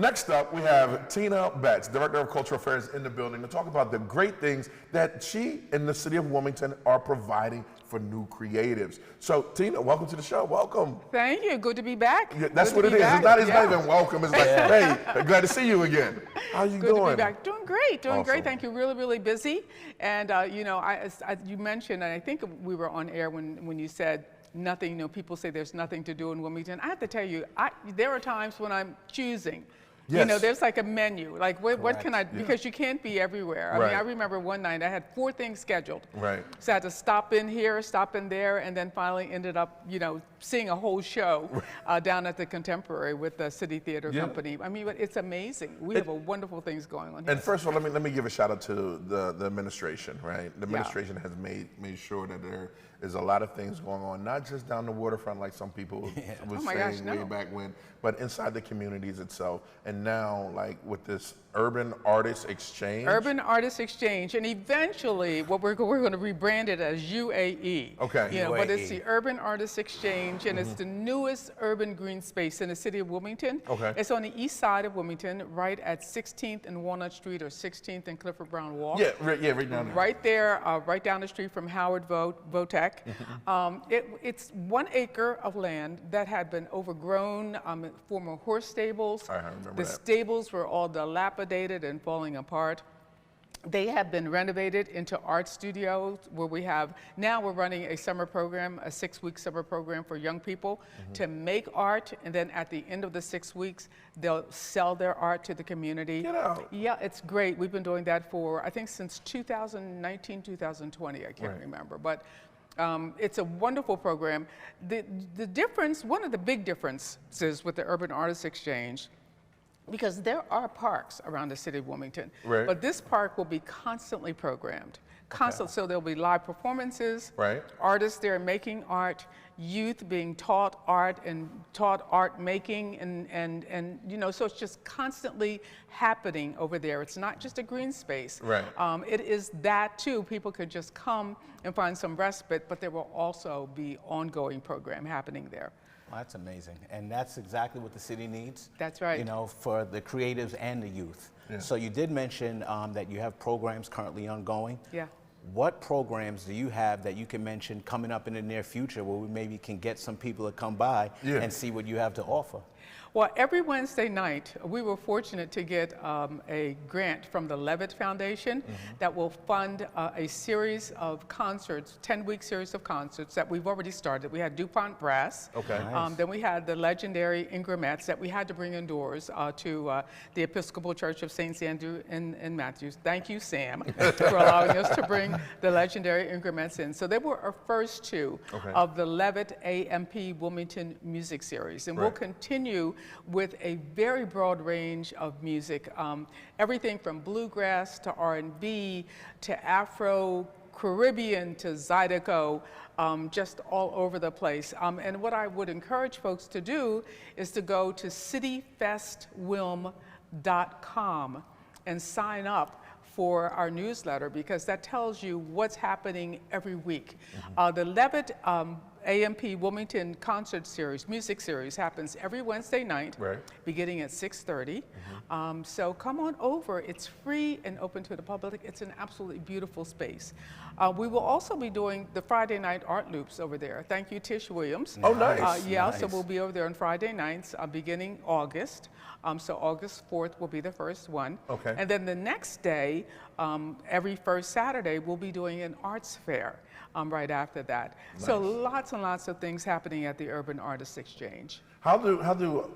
Next up, we have Tina Betz, Director of Cultural Affairs in the building, to talk about the great things that she and the city of Wilmington are providing for new creatives. So, Tina, welcome to the show. Welcome. Thank you. Good to be back. Yeah, that's what it is. It's not even welcome. It's like, hey, glad to see you again. How you doing? Good to be back. Doing great. Doing Awesome. great. Thank you. Really, really busy. And you know, you mentioned, and I think we were on air when you said nothing. You know, people say there's nothing to do in Wilmington. I have to tell you, there are times when I'm choosing. Yes. You know, there's like a menu. Like, what can I, because you can't be everywhere. I mean, I remember one night I had 4 things scheduled. Right. So I had to stop in here, stop in there, and then finally ended up, you know, seeing a whole show down at the Contemporary with the City Theater Company. I mean, it's amazing. We have wonderful things going on here. And first of all, let me give a shout out to the administration, right? The administration has made sure that there is a lot of things going on, not just down the waterfront like some people was saying way back when, but inside the communities itself. And now, like with this Urban Artist Exchange. Urban Artist Exchange, and eventually what we're going to rebrand it as UAE. Okay. You know, but it's the Urban Artist Exchange, and it's the newest urban green space in the city of Wilmington. Okay. It's on the east side of Wilmington, right at 16th and Walnut Street, or 16th and Clifford Brown Walk. Yeah, right down there. Right there, right down the street from Howard Votech. It's 1 acre of land that had been overgrown, former horse stables. I remember the stables were all dilapidated and falling apart. They have been renovated into art studios where we're running a summer program, a 6-week summer program for young people to make art, and then at the end of the 6 weeks, they'll sell their art to the community. Get out. Yeah, it's great. We've been doing that for, I think, since 2019, 2020, I can't remember, but it's a wonderful program. The difference, one of the big differences with the Urban Artists Exchange, because there are parks around the city of Wilmington, but this park will be constantly programmed. So there'll be live performances, artists there making art, youth being taught art and taught art making, and you know, so it's just constantly happening over there. It's not just a green space. It is that too. People could just come and find some respite, but there will also be ongoing program happening there. Well, that's amazing, and that's exactly what the city needs. That's right. You know, for the creatives and the youth. Yeah. So you did mention that you have programs currently ongoing. Yeah. What programs do you have that you can mention coming up in the near future where we maybe can get some people to come by and see what you have to offer? Well, every Wednesday night, we were fortunate to get a grant from the Levitt Foundation that will fund a series of concerts, 10-week series of concerts that we've already started. We had DuPont Brass. Okay. Nice. Then we had the legendary Ingramettes that we had to bring indoors to the Episcopal Church of St. Andrew in Matthews. Thank you, Sam, for allowing us to bring the legendary Ingramettes in. So they were our first 2 of the Levitt AMP Wilmington Music Series. And we'll continue with a very broad range of music, everything from bluegrass to R&B to Afro, Caribbean to Zydeco, just all over the place. And what I would encourage folks to do is to go to cityfestwilm.com and sign up for our newsletter, because that tells you what's happening every week. The Levitt AMP Wilmington concert series, music series, happens every Wednesday night, beginning at 6:30. So come on over. It's free and open to the public. It's an absolutely beautiful space. We will also be doing the Friday night art loops over there. Thank you, Tish Williams. Oh, nice. Nice. So we'll be over there on Friday nights beginning August. So August 4th will be the first one. Okay. And then the next day, every first Saturday, we'll be doing an arts fair right after that. Nice. So lots and lots of things happening at the Urban Artists Exchange. How do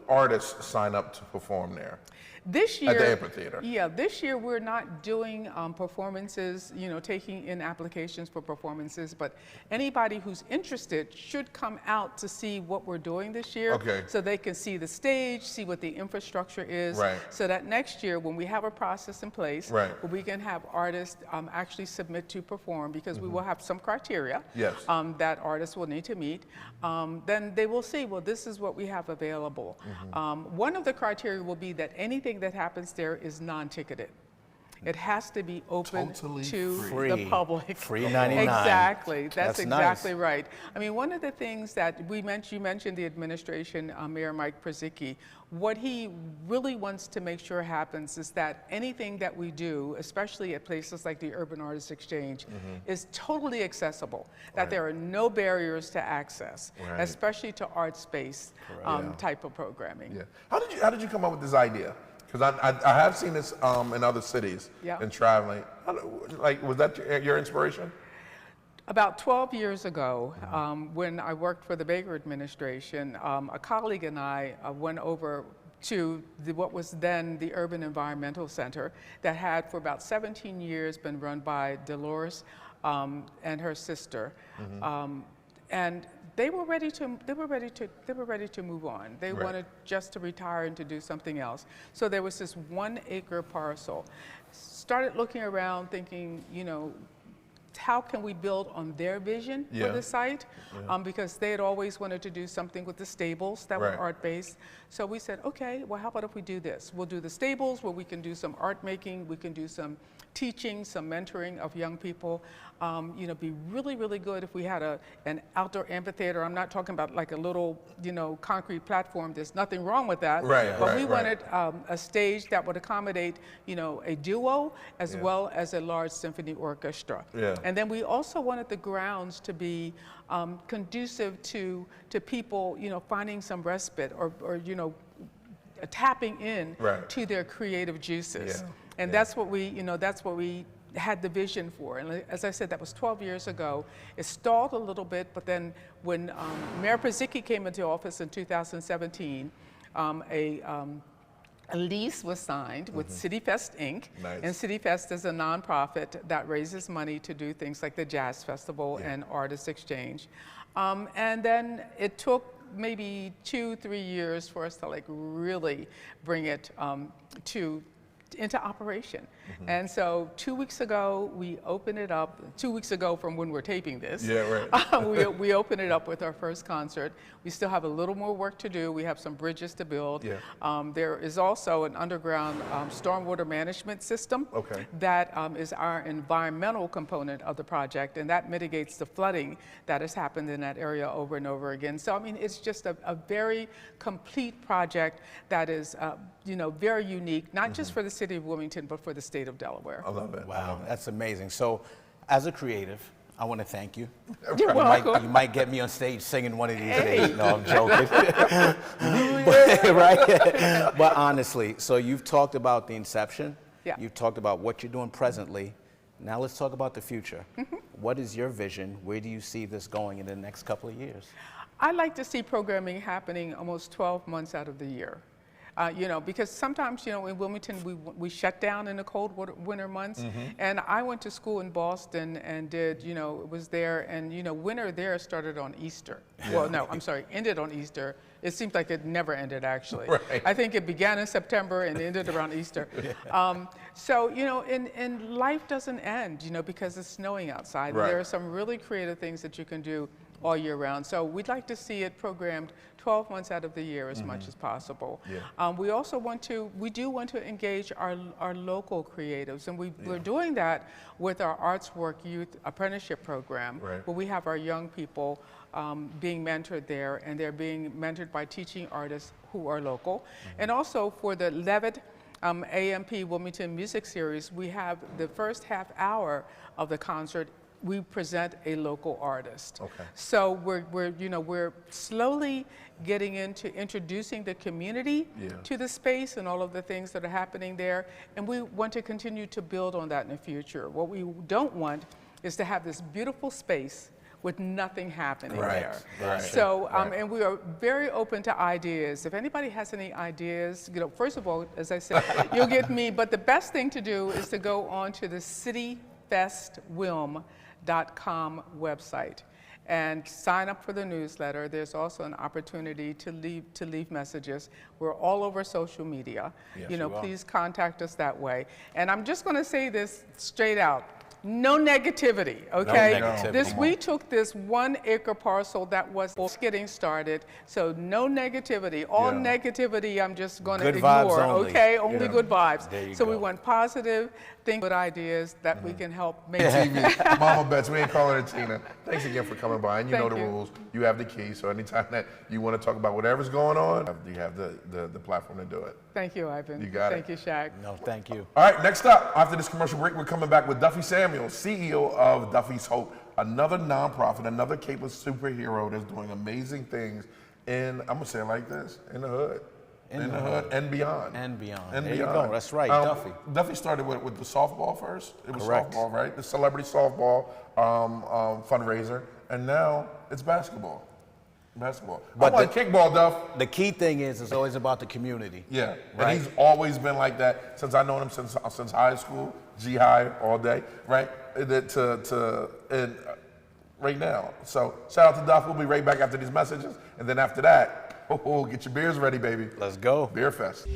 artists sign up to perform there? This year, at the amphitheater. Yeah, this year we're not doing performances, you know, taking in applications for performances, but anybody who's interested should come out to see what we're doing this year, so they can see the stage, see what the infrastructure is, so that next year when we have a process in place, where we can have artists actually submit to perform, because we will have some criteria that artists will need to meet, then they will see, well, this is what we have available. One of the criteria will be that anything that happens there is non-ticketed. It has to be open to free. the public. Free 99. Exactly. That's exactly nice. right. I mean, one of the things that you mentioned the administration, Mayor Mike Przicki. What he really wants to make sure happens is that anything that we do, especially at places like the Urban Artists Exchange, is totally accessible, that there are no barriers to access, especially to art space type of programming. Yeah. How did you come up with this idea? Because I have seen this in other cities and traveling. Was that your inspiration? About 12 years ago, when I worked for the Baker administration, a colleague and I went over to what was then the Urban Environmental Center that had for about 17 years been run by Dolores and her sister. And they were ready to move on. They wanted just to retire and to do something else. So there was this 1 acre parcel. Started looking around thinking, you know, how can we build on their vision for the site? Because they had always wanted to do something with the stables that were art-based. So we said, okay, well, how about if we do this? We'll do the stables where we can do some art making, we can do some teaching, some mentoring of young people. You know, be really, really good if we had an outdoor amphitheater. I'm not talking about like a little, you know, concrete platform. There's nothing wrong with that. But we wanted a stage that would accommodate, you know, a duo as well as a large symphony orchestra. And then we also wanted the grounds to be conducive to people, you know, finding some respite or you know, tapping in to their creative juices. And that's what we, you know, that's what we had the vision for. And as I said, that was 12 years ago. It stalled a little bit, but then when Mayor Przicki came into office in 2017, a lease was signed with CityFest Inc. And CityFest is a nonprofit that raises money to do things like the Jazz Festival and Artists Exchange. And then it took maybe 2-3 years for us to like really bring it into operation. And so 2 weeks ago, we opened it up. 2 weeks ago from when we're taping this. We opened it up with our first concert. We still have a little more work to do. We have some bridges to build. There is also an underground stormwater management system that is our environmental component of the project, and that mitigates the flooding that has happened in that area over and over again. So I mean, it's just a very complete project that is you know, very unique, not just for the city of Wilmington, but for the state of Delaware. I love it. Wow, that's amazing. So, as a creative, I want to thank you. You're welcome. You might get me on stage singing one of these days. No, I'm joking. But honestly, so you've talked about the inception. You've talked about what you're doing presently. Now let's talk about the future. What is your vision? Where do you see this going in the next couple of years? I like to see programming happening almost 12 months out of the year. You know, because sometimes, you know, in Wilmington, we shut down in the cold winter months. And I went to school in Boston and did, you know, was there, and, you know, winter there started on Easter. Well, no, I'm sorry, ended on Easter. It seems like it never ended, actually. I think it began in September and ended around Easter. So, you know, and life doesn't end, you know, because it's snowing outside. There are some really creative things that you can do all year round. So we'd like to see it programmed 12 months out of the year as much as possible. We also we do want to engage our local creatives, and we're doing that with our Arts Work Youth Apprenticeship Program, where we have our young people being mentored there, and they're being mentored by teaching artists who are local. And also for the Levitt AMP Wilmington Music Series, we have the first half hour of the concert we present a local artist. So we're slowly getting into introducing the community to the space and all of the things that are happening there, and we want to continue to build on that in the future. What we don't want is to have this beautiful space with nothing happening there. So, and we are very open to ideas. If anybody has any ideas, you know, first of all, as I said, you'll get me, but the best thing to do is to go on to the cityfestwilm.com website and sign up for the newsletter. There's also an opportunity to leave messages. We're all over social media. You know, please contact us that way. And I'm just going to say this straight out. No negativity, okay? No negativity. We took this 1 acre parcel that was just getting started, so no negativity. All negativity I'm just going to Good vibes ignore, only. okay? Only good vibes. There you So go. we want positive, think good ideas that we can help make. TV, Mama Betz, we ain't calling her Tina. Thanks again for coming by, and you know Thank the you. rules. You have the key, so anytime that you want to talk about whatever's going on, you have the platform to do it. Thank you, Ivan. You got Thank you, Shaq. No, thank you. All right, next up, after this commercial break, we're coming back with Duffy Samuels, CEO of Duffy's Hope, another nonprofit, another capable superhero that's doing amazing things in, I'm gonna say it like this, in the hood. In the hood and beyond. And beyond. And There beyond. you go. That's right, Duffy. Duffy started with the softball first. It was Correct. softball, right? The celebrity softball fundraiser, and now it's basketball. Basketball. But I want kickball, Duff. The key thing is it's always about the community. Yeah, Right. and he's always been like that since I've known him since high school, G high all day, right? And right now. So shout out to Duff. We'll be right back after these messages, and then after that, get your beers ready, baby. Let's go. Beer Fest.